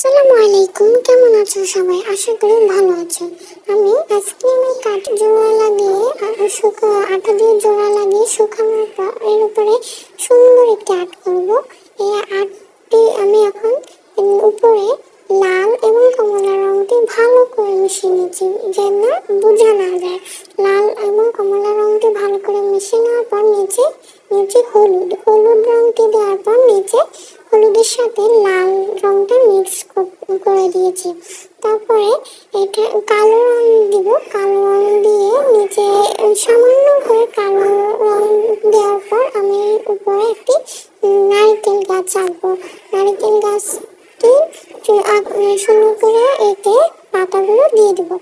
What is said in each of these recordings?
আসসালামু আলাইকুম, কেমন আছো সবাই? আশা করি ভালো আছো। আমি আইসক্রিমের কাঠ জোড়া লাগিয়ে আটা দিয়ে জোড়া লাগিয়ে শুকানোর পর এর উপরে সুন্দর একটি আর্ট করব। এই আর্টটি আমি এখন উপরে লাল এবং কমলা রংটি ভালো করে মিশিয়ে নিচ্ছি, যেন বোঝা না যায়। লাল এবং কমলা রংটি ভালো করে মিশিয়ে নেওয়ার পর নিচে নিচে হলুদ হলুদ রংটি দেওয়ার পর নিচে হলুদের সাথে লাল রংটা মিক্স করে দিয়েছি। তারপরে এটা কালো রং দিব, কালো রং দিয়ে নিচে সামান্য করে কালো রং দেওয়ার পর আমি উপরে একটি নারকেল গাছ আঁকবো। নারকেল গাছটি সুন্দর করে এতে পাতাগুলো দিয়ে দেবো।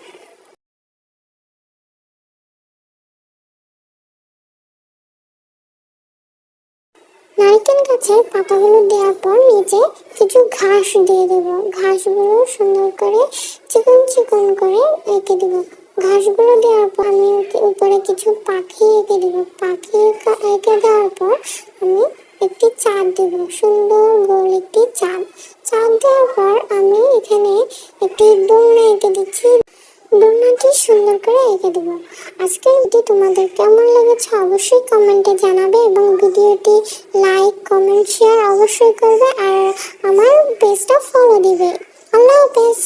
নারকেল গাছের পাতাগুলো দেওয়ার পর নিচে কিছু ঘাস দিয়ে দেবো। ঘাসগুলো সুন্দর করে চিকন চিকন করে এঁকে দেবো। ঘাসগুলো দেওয়ার পর আমি উপরে কিছু পাখি এঁকে দেবো। পাখি এঁকে দেওয়ার পর আমি একটি চাঁদ দেবো, সুন্দর গোল একটি চাঁদ। চাঁদ দেওয়ার পর আমি এখানে একটি দোলনা এঁকে দিচ্ছি। দোলনাটি সুন্দর করে এঁকে দেবো। আজকের ভিডিওটি তোমাদের কেমন লেগেছে অবশ্যই কমেন্টে জানাবে এবং ভিডিওটি লাইক কমেন্ট শেয়ার অবশ্যই করবে আর আমার পেজটা ফলো দিবে। আল্লাহ হাফেজ।